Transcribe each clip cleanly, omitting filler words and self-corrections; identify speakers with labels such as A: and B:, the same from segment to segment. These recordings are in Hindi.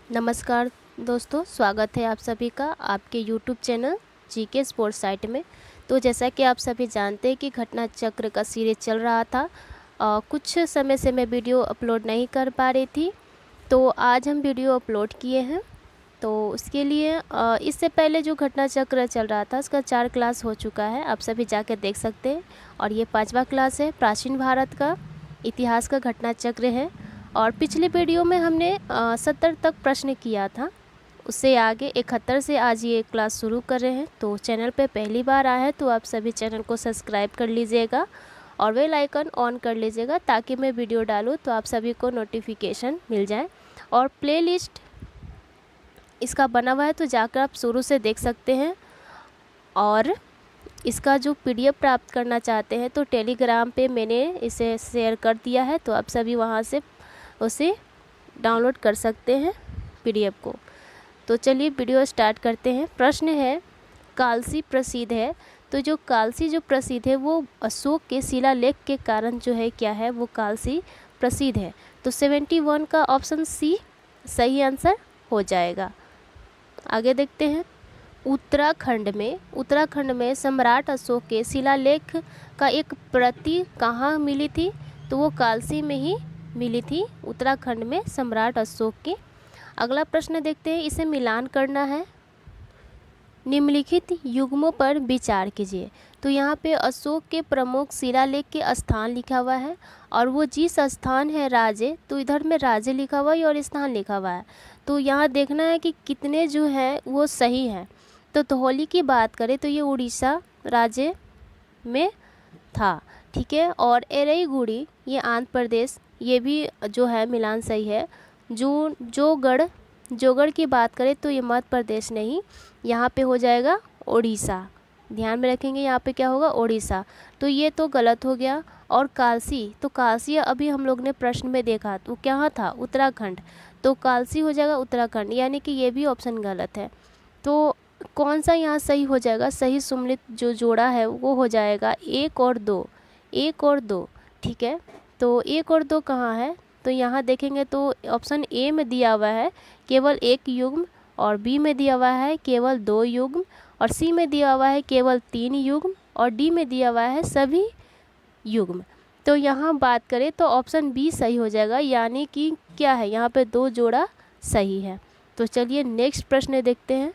A: नमस्कार दोस्तों, स्वागत है आप सभी का आपके YouTube channel GK sports site में। तो जैसा कि आप सभी जानते हैं कि घटना चक्र का सीरीज चल रहा था। कुछ समय से मैं वीडियो अपलोड नहीं कर पा रही थी, तो आज हम वीडियो अपलोड किए हैं। तो उसके लिए इससे पहले जो घटना चक्र चल रहा था उसका 4 क्लास हो चुका है, आप सभी जाकर देख सकते हैं। और ये 5वां क्लास है, प्राचीन भारत का इतिहास का घटना चक्र है। और पिछले वीडियो में हमने 70 तक प्रश्न किया था, उससे आगे 71 से आज ये क्लास शुरू कर रहे हैं। तो चैनल पे पहली बार आया है तो आप सभी चैनल को सब्सक्राइब कर लीजिएगा और बेल आइकन ऑन कर लीजिएगा, ताकि मैं वीडियो डालूँ तो आप सभी को नोटिफिकेशन मिल जाए। और प्लेलिस्ट इसका बना हुआ है, तो जाकर आप शुरू से देख सकते हैं। और इसका जो PDF प्राप्त करना चाहते हैं तो टेलीग्राम पे मैंने इसे शेयर कर दिया है, तो आप सभी वहाँ से उसे डाउनलोड कर सकते हैं PDF को। तो चलिए वीडियो स्टार्ट करते हैं। प्रश्न है, कालसी प्रसिद्ध है, तो जो कालसी जो प्रसिद्ध है वो अशोक के शिलालेख के कारण जो है क्या है, वो कालसी प्रसिद्ध है। तो 71 का ऑप्शन सी सही आंसर हो जाएगा। आगे देखते हैं। उत्तराखंड में सम्राट अशोक के शिलालेख का एक प्रति कहाँ मिली थी, तो वो कालसी में ही मिली थी, उत्तराखंड में सम्राट अशोक के। अगला प्रश्न देखते हैं, इसे मिलान करना है। निम्नलिखित युग्मों पर विचार कीजिए। तो यहाँ पे अशोक के प्रमुख शिलालेख के स्थान लिखा हुआ है, और वो जिस स्थान है राजे, तो इधर में राजे लिखा हुआ है और स्थान लिखा हुआ है। तो यहाँ देखना है कि कितने जो हैं वो सही हैं। तो धौली की बात करें तो ये उड़ीसा राज्य में था, ठीक है। और एरईगुड़ी ये आंध्र प्रदेश, ये भी जो है मिलान सही है। जोगढ़ की बात करें तो ये मध्य प्रदेश नहीं, यहाँ पे हो जाएगा उड़ीसा। ध्यान में रखेंगे, यहाँ पे क्या होगा, उड़ीसा। तो ये तो गलत हो गया। और कालसी, तो कालसी अभी हम लोग ने प्रश्न में देखा तो क्या था, उत्तराखंड। तो कालसी हो जाएगा उत्तराखंड, यानी कि ये भी ऑप्शन गलत है। तो कौन सा यहाँ सही हो जाएगा, सही सम्मिलित जो जोड़ा है वो हो जाएगा 1 और 2, 1 और 2, ठीक है। तो 1 और 2 कहाँ है, तो यहाँ देखेंगे तो ऑप्शन ए में दिया हुआ है केवल 1 युग्म, और बी में दिया हुआ है केवल 2 युग्म, और सी में दिया हुआ है केवल 3 युग्म, और डी में दिया हुआ है सभी युग्म। तो यहाँ बात करें तो ऑप्शन बी सही हो जाएगा, यानी कि क्या है, यहाँ पे 2 जोड़ा सही है। तो चलिए नेक्स्ट प्रश्न देखते हैं।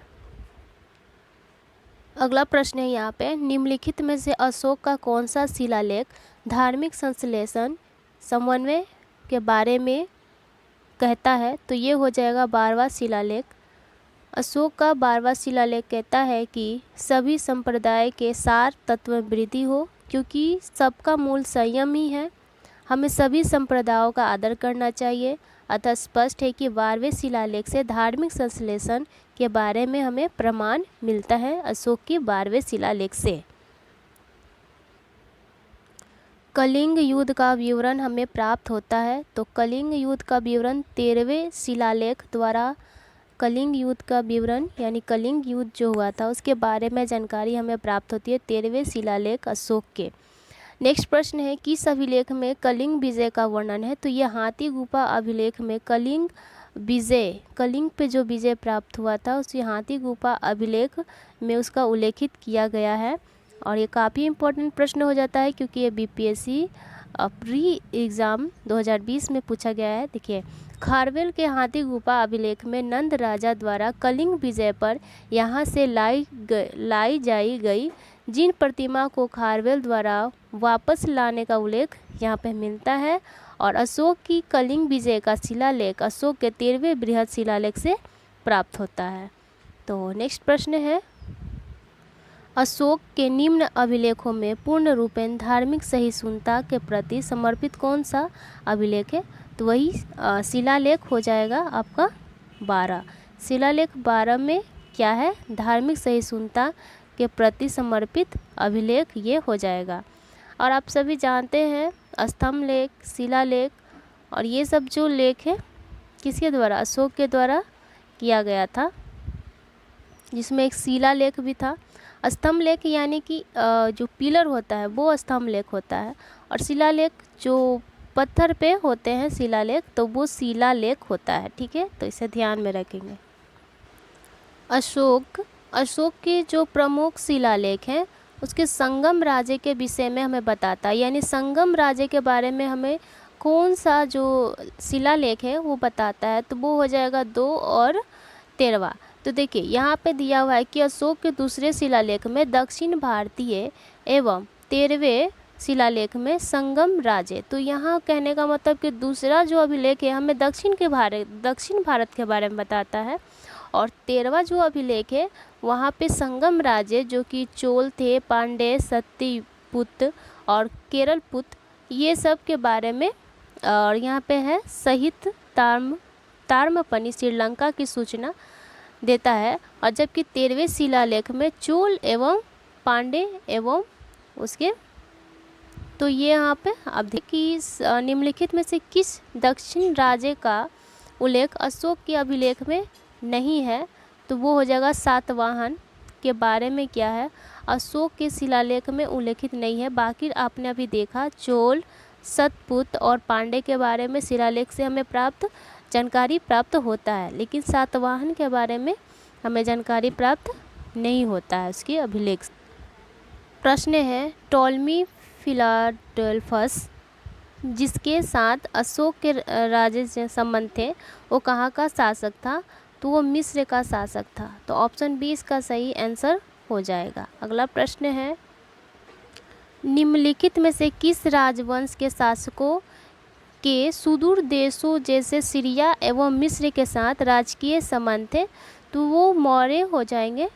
A: अगला प्रश्न है यहाँ पे, निम्नलिखित में से अशोक का कौन सा शिलालेख धार्मिक संश्लेषण समन्वय के बारे में कहता है, तो ये हो जाएगा 12वां शिलालेख। अशोक का 12वां शिलालेख कहता है कि सभी संप्रदाय के सार तत्व में वृद्धि हो, क्योंकि सबका मूल संयम ही है। हमें सभी संप्रदायों का आदर करना चाहिए। अतः स्पष्ट है कि 12वें शिलालेख से धार्मिक संश्लेषण के बारे में हमें प्रमाण मिलता है, अशोक के 12वें शिलालेख से। कलिंग युद्ध का विवरण हमें प्राप्त होता है, तो कलिंग युद्ध का विवरण 13वें शिलालेख द्वारा कलिंग युद्ध का विवरण यानी कलिंग युद्ध जो हुआ था उसके बारे में जानकारी हमें प्राप्त होती है 13वें शिलालेख अशोक के। नेक्स्ट प्रश्न है, किस अभिलेख में कलिंग विजय का वर्णन है, तो ये हाथी गुफा अभिलेख में कलिंग विजय, कलिंग पे जो विजय प्राप्त हुआ था उस हाथी गुफा अभिलेख में उसका उल्लेखित किया गया है। और ये काफ़ी इम्पोर्टेंट प्रश्न हो जाता है, क्योंकि ये BPSC प्री एग्ज़ाम 2020 में पूछा गया है। देखिए, खारवेल के हाथी गुफा अभिलेख में नंद राजा द्वारा कलिंग विजय पर यहाँ से लाई जाई गई जिन प्रतिमा को खारवेल द्वारा वापस लाने का उल्लेख यहाँ पे मिलता है। और अशोक की कलिंग विजय का शिलालेख अशोक के 13वें बृहद शिलालेख से प्राप्त होता है। तो नेक्स्ट प्रश्न है, अशोक के निम्न अभिलेखों में पूर्ण रूपेण धार्मिक सहिष्णुता के प्रति समर्पित कौन सा अभिलेख है, तो वही शिलालेख हो जाएगा आपका 12। शिलालेख 12 में क्या है, धार्मिक सहिष्णुता के प्रति समर्पित अभिलेख ये हो जाएगा। और आप सभी जानते हैं स्तंभ लेख, शिलालेख और ये सब जो लेख है किसके द्वारा, अशोक के द्वारा किया गया था, जिसमें एक शिलालेख भी था। स्तंभ लेख यानी कि जो पिलर होता है वो स्तंभ लेख होता है, और शिलालेख जो पत्थर पे होते हैं शिलालेख, तो वो शिलालेख होता है। ठीक है, तो इसे ध्यान में रखेंगे। अशोक के जो प्रमुख शिलालेख हैं उसके संगम राज्य के विषय में हमें बताता है, यानी संगम राज्य के बारे में हमें कौन सा जो शिलालेख है वो बताता है, तो वो हो जाएगा 2 और 13वां। तो देखिए यहाँ पे दिया हुआ है कि अशोक के दूसरे शिलालेख में दक्षिण भारतीय एवं 13वें शिलालेख में संगम राज्य। तो यहाँ कहने का मतलब कि दूसरा जो अभिलेख है हमें दक्षिण भारत के बारे में बताता है, और 13वां जो अभिलेख है वहाँ पे संगम राज्य जो कि चोल थे, पांड्य, सत्यपुत और केरलपुत, ये सब के बारे में। और यहाँ पे है सहित ताम्रपनी श्रीलंका की सूचना देता है। और जबकि 13वें शिलालेख में चोल एवं पांड्य एवं उसके, तो ये यहाँ पे अब देखिए कि निम्नलिखित में से किस दक्षिण राज्य का उल्लेख अशोक के अभिलेख में नहीं है, तो वो हो जाएगा सातवाहन के बारे में क्या है, अशोक के शिलालेख में उल्लेखित नहीं है। बाकी आपने अभी देखा चोल, सतपुत और पांडे के बारे में शिलालेख से हमें जानकारी प्राप्त होता है, लेकिन सातवाहन के बारे में हमें जानकारी प्राप्त नहीं होता है उसके अभिलेख। प्रश्न है टॉलमी फिलाडेल्फस जिसके साथ अशोक के राज्य से संबंध थे वो कहाँ का शासक था, तो वो मिस्र का शासक था। तो ऑप्शन बी इसका सही आंसर हो जाएगा। अगला प्रश्न है निम्नलिखित में से किस राजवंश के शासकों के सुदूर देशों जैसे सीरिया एवं मिस्र के साथ राजकीय संबंध थे, तो वो मौर्य हो जाएंगे।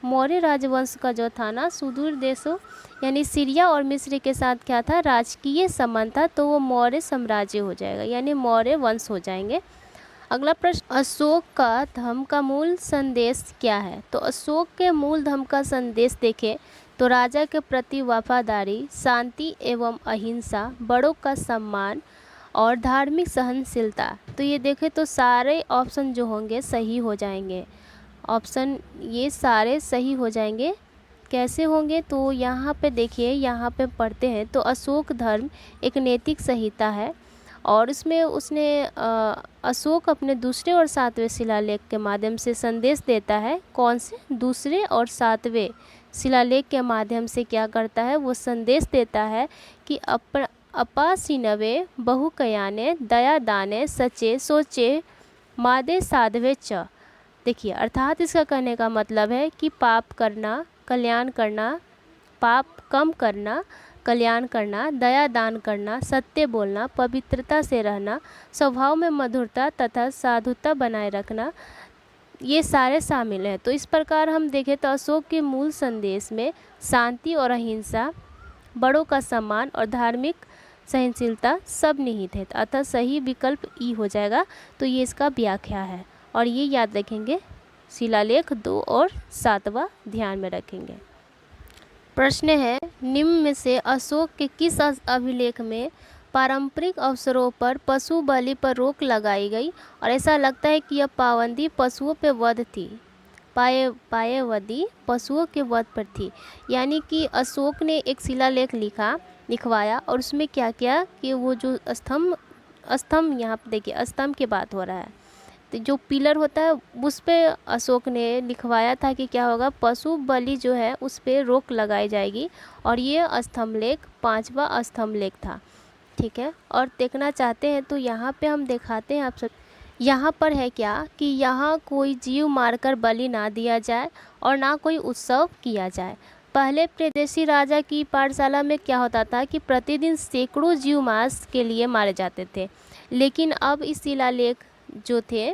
A: मौर्य राजवंश का जो था ना सुदूर देशों यानी सीरिया और मिस्र के साथ क्या था, राजकीय संबंध था, तो वो मौर्य साम्राज्य हो जाएगा, यानी मौर्य वंश हो जाएंगे। अगला प्रश्न अशोक का धर्म का मूल संदेश क्या है, तो अशोक के मूल धर्म का संदेश देखें तो राजा के प्रति वफादारी, शांति एवं अहिंसा, बड़ों का सम्मान और धार्मिक सहनशीलता। तो ये देखें तो सारे ऑप्शन जो होंगे सही हो जाएंगे, ऑप्शन ये सारे सही हो जाएंगे। कैसे होंगे, तो यहाँ पे देखिए, यहाँ पे पढ़ते हैं तो अशोक धर्म एक नैतिक संहिता है और इसमें उसने अशोक अपने दूसरे और 7वें शिलालेख के माध्यम से संदेश देता है। कौन से दूसरे और 7वें शिलालेख के माध्यम से क्या करता है, वो संदेश देता है कि अपासिनवे बहुकयाने दया दाने सचे सोचे मादे साधवे च। देखिए अर्थात इसका कहने का मतलब है कि पाप करना, कल्याण करना, पाप कम करना, कल्याण करना, दया दान करना, सत्य बोलना, पवित्रता से रहना, स्वभाव में मधुरता तथा साधुता बनाए रखना, ये सारे शामिल हैं। तो इस प्रकार हम देखें तो अशोक के मूल संदेश में शांति और अहिंसा, बड़ों का सम्मान और धार्मिक सहनशीलता सब निहित है, अतः सही विकल्प ई हो जाएगा। तो ये इसका व्याख्या है और ये याद रखेंगे, शिलालेख 2 और 7वां ध्यान में रखेंगे। प्रश्न है निम्न में से अशोक के किस अभिलेख में पारंपरिक अवसरों पर पशु बलि पर रोक लगाई गई और ऐसा लगता है कि यह पाबंदी पशुओं पर वध थी, पायवदी पशुओं के वध पर थी। यानी कि अशोक ने एक शिलालेख लिखवाया और उसमें क्या किया कि वो जो स्तंभ यहाँ पर देखिए स्तंभ की बात हो रहा है, तो जो पिलर होता है उस पे अशोक ने लिखवाया था कि क्या होगा, पशु बलि जो है उस पे रोक लगाई जाएगी और ये स्तंभलेख 5वां स्तंभलेख था। ठीक है, और देखना चाहते हैं तो यहाँ पे हम दिखाते हैं आप सब। यहाँ पर है क्या कि यहाँ कोई जीव मारकर बलि ना दिया जाए और ना कोई उत्सव किया जाए। पहले प्रदेशी राजा की पाठशाला में क्या होता था कि प्रतिदिन सैकड़ों जीव मांस के लिए मारे जाते थे, लेकिन अब इस शिलालेख जो थे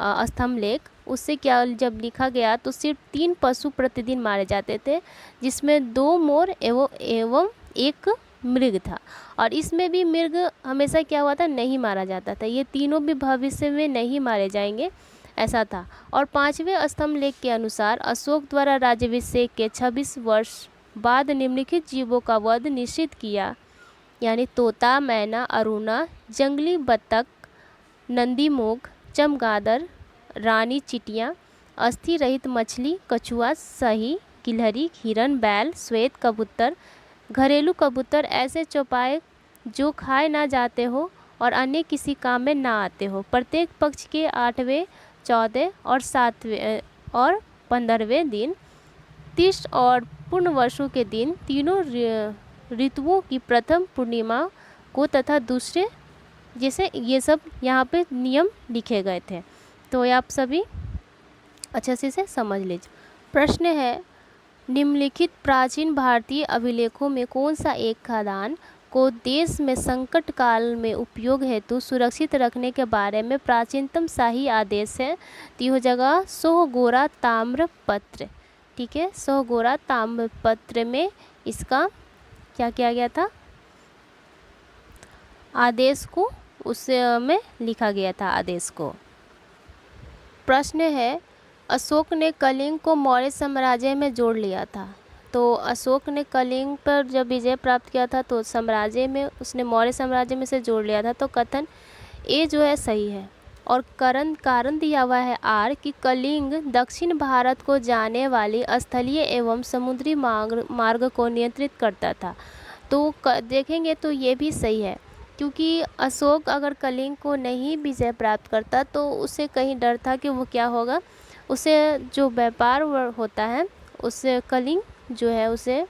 A: स्तंभलेख उससे क्या जब लिखा गया तो सिर्फ 3 पशु प्रतिदिन मारे जाते थे, जिसमें 2 मोर एवं 1 मृग था। और इसमें भी मृग हमेशा क्या हुआ था, नहीं मारा जाता था, ये तीनों भी भविष्य में नहीं मारे जाएंगे ऐसा था। और 5वें स्तंभलेख के अनुसार अशोक द्वारा राज्याभिषेक के 26 वर्ष बाद निम्नलिखित जीवों का वध निश्चित किया, यानी तोता, मैना, अरुणा, जंगली बत्तख, नंदीमोग, चमगादड़, रानी चिटियाँ, अस्थि रहित मछली, कछुआ, सही, गिलहरी, हिरन, बैल, श्वेत कबूतर, घरेलू कबूतर ऐसे चौपाए जो खाए ना जाते हो और अन्य किसी काम में ना आते हो। प्रत्येक पक्ष के 8वें, 14 और 7वें और 15वें दिन, 30 और पूर्ण वर्षों के दिन, तीनों ऋतुओं की प्रथम पूर्णिमा को तथा दूसरे, जैसे ये सब यहाँ पे नियम लिखे गए थे। तो ये आप सभी अच्छे से इसे समझ लीजिए। प्रश्न है, निम्नलिखित प्राचीन भारतीय अभिलेखों में कौन सा एक खदान को देश में संकट काल में उपयोग हेतु सुरक्षित रखने के बारे में प्राचीनतम शाही आदेश है? तो यह हो जाएगा सोहगोरा ताम्रपत्र। ठीक है, सोहगोरा ताम्रपत्र में इसका क्या किया गया था, आदेश को उसमें लिखा गया था आदेश को। प्रश्न है, अशोक ने कलिंग को मौर्य साम्राज्य में जोड़ लिया था। तो अशोक ने कलिंग पर जब विजय प्राप्त किया था तो साम्राज्य में उसने मौर्य साम्राज्य में से जोड़ लिया था। तो कथन ए जो है सही है। और कारण दिया हुआ है आर कि कलिंग दक्षिण भारत को जाने वाली स्थलीय एवं समुद्री मार्ग को नियंत्रित करता था। तो देखेंगे तो ये भी सही है, क्योंकि अशोक अगर कलिंग को नहीं विजय प्राप्त करता तो उसे कहीं डर था कि वो क्या होगा, उसे जो व्यापार होता है उससे कलिंग जो है उसे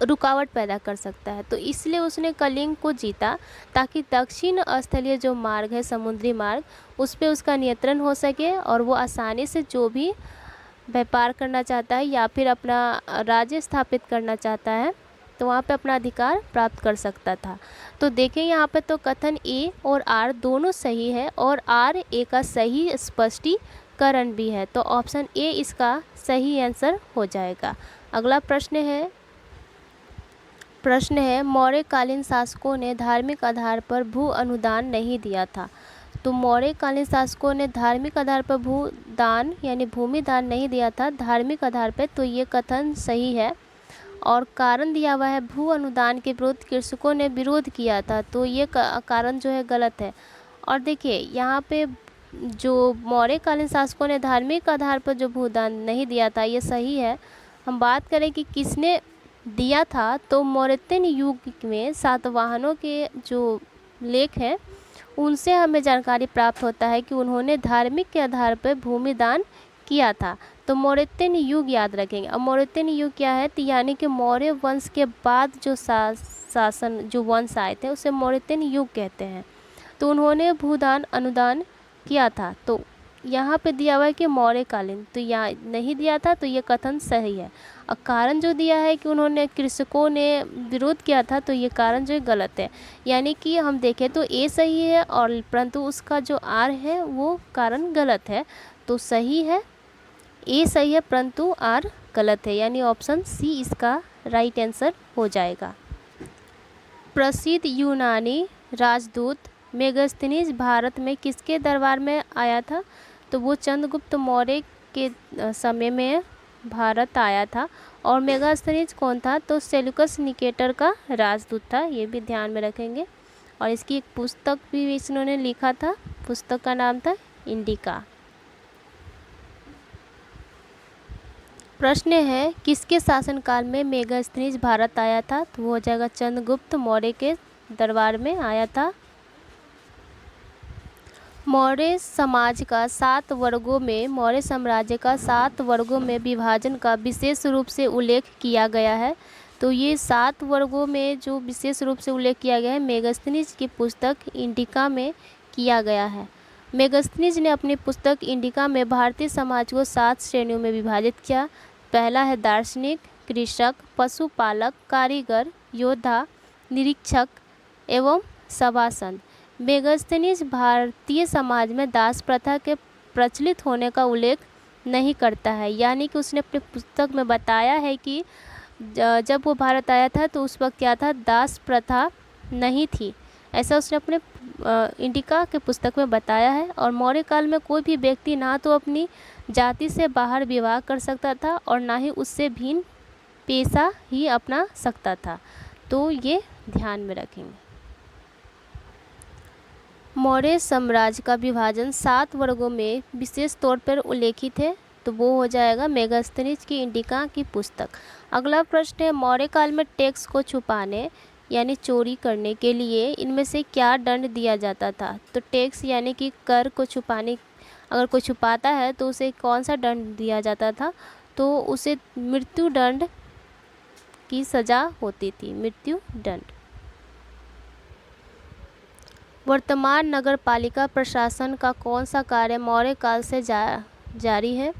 A: रुकावट पैदा कर सकता है। तो इसलिए उसने कलिंग को जीता ताकि दक्षिण स्थलीय जो मार्ग है, समुद्री मार्ग, उस पर उसका नियंत्रण हो सके और वो आसानी से जो भी व्यापार करना चाहता है या फिर अपना राज्य स्थापित करना चाहता है तो वहाँ पे अपना अधिकार प्राप्त कर सकता था। तो देखें यहाँ पे तो कथन ए और आर दोनों सही है और आर ए का सही स्पष्टीकरण भी है। तो ऑप्शन ए इसका सही आंसर हो जाएगा। अगला प्रश्न है मौर्यकालीन शासकों ने धार्मिक आधार पर भू अनुदान नहीं दिया था। तो मौर्यकालीन शासकों ने धार्मिक आधार पर भूदान यानी भूमि दान नहीं दिया था धार्मिक आधार पर। तो ये कथन सही है। और कारण दिया हुआ है भू अनुदान के विरुद्ध कृषकों ने विरोध किया था। तो ये कारण जो है गलत है। और देखिए यहाँ पे जो मौर्यकालीन शासकों ने धार्मिक आधार पर जो भूदान नहीं दिया था ये सही है। हम बात करें कि किसने दिया था, तो मौर्यन युग में सातवाहनों के जो लेख हैं उनसे हमें जानकारी प्राप्त होता है कि उन्होंने धार्मिक के आधार पर भूमि दान किया था। तो मौर्यन युग याद रखेंगे। अब मौर्यन युग क्या है, तो यानी कि मौर्य वंश के बाद जो शासन जो वंश आए थे उसे मौर्यन युग कहते हैं। तो उन्होंने भूदान अनुदान किया था। तो यहाँ पे दिया हुआ है कि मौर्यकालीन, तो यहाँ नहीं दिया था, तो ये कथन सही है। और कारण जो दिया है कि उन्होंने कृषकों ने विरोध किया था, तो ये कारण जो है गलत है। यानी कि हम देखें तो ए सही है और परंतु उसका जो आर है वो कारण गलत है। तो सही है, ए सही है परंतु आर गलत है, यानी ऑप्शन सी इसका राइट आंसर हो जाएगा। प्रसिद्ध यूनानी राजदूत मेगास्थनीज भारत में किसके दरबार में आया था? तो वो चंद्रगुप्त मौर्य के समय में भारत आया था। और मेगास्थनीज कौन था? तो सेल्यूकस निकेटर का राजदूत था। ये भी ध्यान में रखेंगे। और इसकी एक पुस्तक भी इन्होंने लिखा था, पुस्तक का नाम था इंडिका। प्रश्न है किसके शासनकाल में मेगास्थनीज भारत आया था? तो वो हो जाएगा चंद्रगुप्त मौर्य के दरबार में आया था। मौर्य समाज का 7 वर्गों में मौर्य साम्राज्य का 7 वर्गों में विभाजन का विशेष रूप से उल्लेख किया गया है। तो ये 7 वर्गों में जो विशेष रूप से उल्लेख किया गया है मेगास्थनीज की पुस्तक इंडिका में किया गया है। मेगास्थनीज ने अपनी पुस्तक इंडिका में भारतीय समाज को 7 श्रेणियों में विभाजित किया। पहला है दार्शनिक, कृषक, पशुपालक, कारीगर, योद्धा, निरीक्षक एवं सभासद। मेगास्थनीज भारतीय समाज में दास प्रथा के प्रचलित होने का उल्लेख नहीं करता है। यानी कि उसने अपनी पुस्तक में बताया है कि जब वो भारत आया था तो उस वक्त क्या था, दास प्रथा नहीं थी। ऐसा उसने अपने इंडिका के पुस्तक में बताया है। और मौर्य काल में कोई भी व्यक्ति ना तो अपनी जाति से बाहर विवाह कर सकता था और ना ही उससे भिन्न पेशा ही अपना सकता था। तो ये ध्यान में रखेंगे। मौर्य साम्राज्य का विभाजन 7 वर्गों में विशेष तौर पर उल्लेखित है। तो वो हो जाएगा मेगास्थनीज की इंडिका की पुस्तक। अगला प्रश्न है मौर्य काल में टैक्स को छुपाने यानी चोरी करने के लिए इनमें से क्या दंड दिया जाता था? तो टैक्स यानी कि कर को छुपाने, अगर कोई छुपाता है तो उसे कौन सा दंड दिया जाता था? तो उसे मृत्यु दंड की सज़ा होती थी, मृत्यु दंड। वर्तमान नगर पालिका प्रशासन का कौन सा कार्य मौर्य काल से जारी है?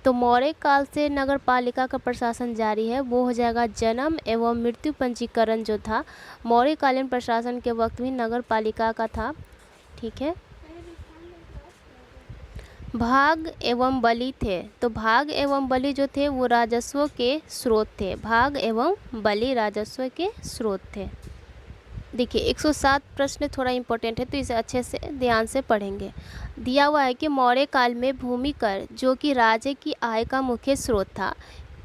A: तो मौर्य काल से नगर पालिका का प्रशासन जारी है, वो हो जाएगा जन्म एवं मृत्यु पंजीकरण जो था मौर्यकालीन प्रशासन के वक्त भी नगर पालिका का था। ठीक है। भाग एवं बलि थे, तो भाग एवं बलि जो थे वो राजस्व के स्रोत थे, भाग एवं बलि राजस्व के स्रोत थे। देखिए 107 प्रश्न थोड़ा इम्पोर्टेंट है तो इसे अच्छे से ध्यान से पढ़ेंगे। दिया हुआ है कि मौर्य काल में भूमि कर जो कि राज्य की आय का मुख्य स्रोत था,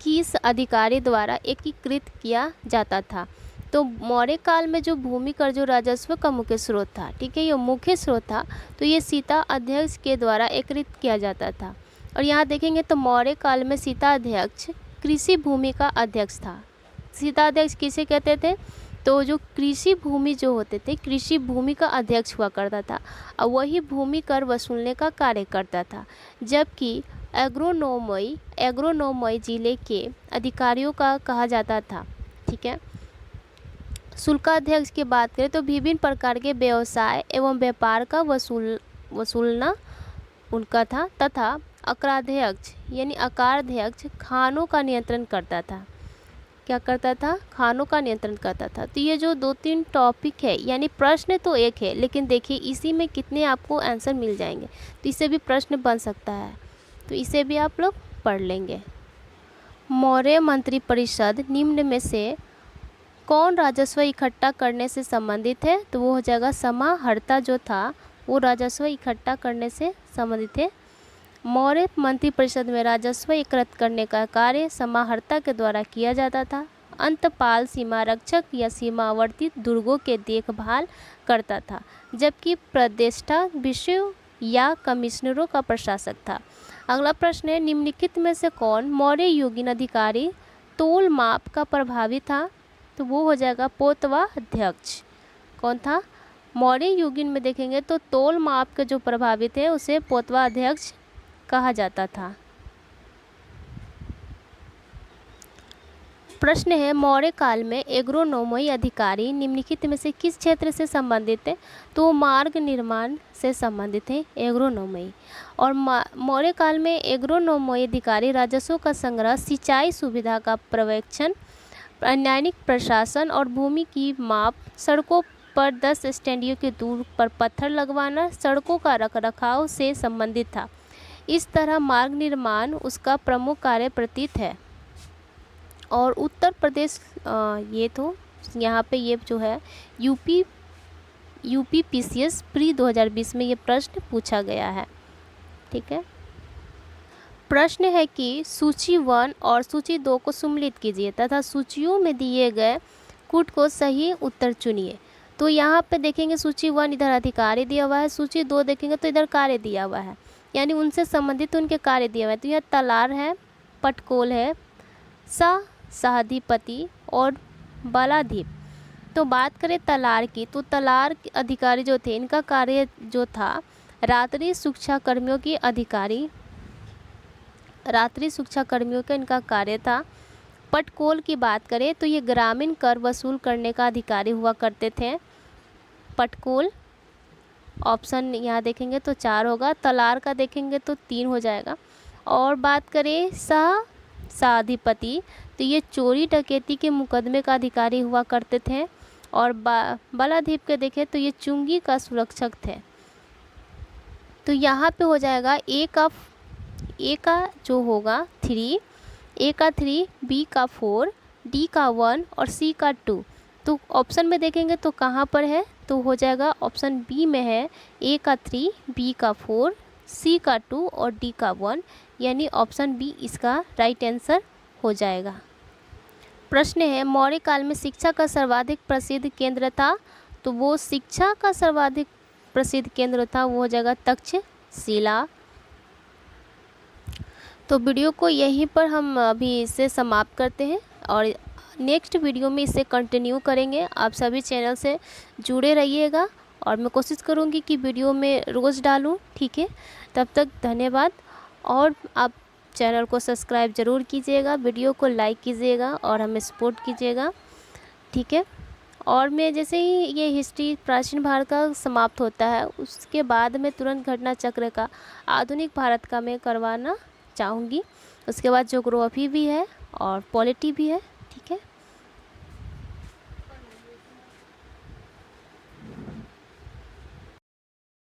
A: किस अधिकारी द्वारा एकीकृत किया जाता था? तो मौर्य काल में जो भूमि कर जो राजस्व का मुख्य स्रोत था, ठीक है, ये मुख्य स्रोत था, तो ये सीता अध्यक्ष के द्वारा एकीकृत किया जाता था। और यहाँ देखेंगे तो मौर्य काल में सीता अध्यक्ष कृषि भूमि का अध्यक्ष था। सीता अध्यक्ष किसे कहते थे? तो जो कृषि भूमि जो होते थे, कृषि भूमि का अध्यक्ष हुआ करता था और वही भूमि कर वसूलने का कार्य करता था। जबकि एग्रोनोमई जिले के अधिकारियों का कहा जाता था। ठीक है। शुल्काध्यक्ष की बात करें तो विभिन्न प्रकार के व्यवसाय एवं व्यापार का वसूलना उनका था, तथा अकाराध्यक्ष यानी अकाराध्यक्ष खानों का नियंत्रण करता था। क्या करता था? खानों का नियंत्रण करता था। तो ये जो 2-3 टॉपिक है, यानी प्रश्न तो एक है लेकिन देखिए इसी में कितने आपको आंसर मिल जाएंगे, तो इससे भी प्रश्न बन सकता है, तो इसे भी आप लोग पढ़ लेंगे। मौर्य मंत्रिपरिषद निम्न में से कौन राजस्व इकट्ठा करने से संबंधित है? तो वो हो जाएगा समाहर्ता जो था वो राजस्व इकट्ठा करने से संबंधित है। मौर्य मंत्रिपरिषद में राजस्व एकत्रित करने का कार्य समाहर्ता के द्वारा किया जाता था। अंतपाल सीमा रक्षक या सीमावर्ती दुर्गों के देखभाल करता था, जबकि प्रदेष्टा विषयों या कमिश्नरों का प्रशासक था। अगला प्रश्न है, निम्नलिखित में से कौन मौर्य युगीन अधिकारी तोल माप का प्रभावी था? तो वो हो जाएगा पोतवा अध्यक्ष। कौन था? मौर्य युगीन में देखेंगे तो तोल माप के जो प्रभावी थे उसे पोतवा अध्यक्ष कहा जाता था। प्रश्न है, मौर्य काल में एग्रोनोमई अधिकारी निम्नलिखित में से किस क्षेत्र से संबंधित है? तो मार्ग निर्माण से संबंधित है एग्रोनोमई। और मौर्य काल में एग्रोनोमई अधिकारी राजस्व का संग्रह, सिंचाई सुविधा का पर्यवेक्षण, नैतिक प्रशासन और भूमि की माप, सड़कों पर 10 स्टैंडियों के दूर पर पत्थर लगवाना, सड़कों का रखरखाव से संबंधित था। इस तरह मार्ग निर्माण उसका प्रमुख कार्य प्रतीत है। और उत्तर प्रदेश ये तो यहाँ पे ये जो है यूपी पीसीएस प्री 2020 में ये प्रश्न पूछा गया है। ठीक है। प्रश्न है कि सूची 1 और सूची 2 को सम्मिलित कीजिए तथा सूचियों में दिए गए कूट को सही उत्तर चुनिए। तो यहाँ पे देखेंगे सूची 1 इधर अधिकारी दिया हुआ है, सूची 2 देखेंगे तो इधर कार्य दिया हुआ है, यानी उनसे संबंधित उनके कार्य दिए हुए हैं। तो यह तलार है, पटकोल है, सहाधिपति और बालाधीप। तो बात करें तलार की, तो तलार अधिकारी जो थे इनका कार्य जो था रात्रि सुरक्षा कर्मियों की अधिकारी, रात्रि सुरक्षा कर्मियों का इनका कार्य था। पटकोल की बात करें तो ये ग्रामीण कर वसूल करने का अधिकारी हुआ करते थे। पटकोल ऑप्शन यहाँ देखेंगे तो 4 होगा, तलार का देखेंगे तो 3 हो जाएगा। और बात करें सहाधिपति तो ये चोरी डकैती के मुकदमे का अधिकारी हुआ करते थे। और बालाधीप के देखें तो ये चुंगी का सुरक्षक थे। तो यहाँ पे हो जाएगा ए का जो होगा 3, ए का 3, बी का 4, डी का 1 और सी का 2। तो ऑप्शन में देखेंगे तो कहाँ पर है? तो हो जाएगा ऑप्शन बी में है, ए का 3, बी का 4, सी का 2 और डी का 1, यानी ऑप्शन बी इसका राइट आंसर हो जाएगा। प्रश्न है, मौर्य काल में शिक्षा का सर्वाधिक प्रसिद्ध केंद्र था? तो वो शिक्षा का सर्वाधिक प्रसिद्ध केंद्र था वो हो जाएगा तक्षशिला। तो वीडियो को यहीं पर हम अभी इसे समाप्त करते हैं और नेक्स्ट वीडियो में इसे कंटिन्यू करेंगे। आप सभी चैनल से जुड़े रहिएगा और मैं कोशिश करूँगी कि वीडियो में रोज़ डालूँ, ठीक है। तब तक धन्यवाद, और आप चैनल को सब्सक्राइब ज़रूर कीजिएगा, वीडियो को लाइक कीजिएगा और हमें सपोर्ट कीजिएगा, ठीक है। और मैं जैसे ही ये हिस्ट्री प्राचीन भारत का समाप्त होता है, उसके बाद मैं तुरंत घटना चक्र का आधुनिक भारत का मैं करवाना चाहूँगी। उसके बाद ज्योग्राफी भी है और पॉलिटी भी है, ठीक है।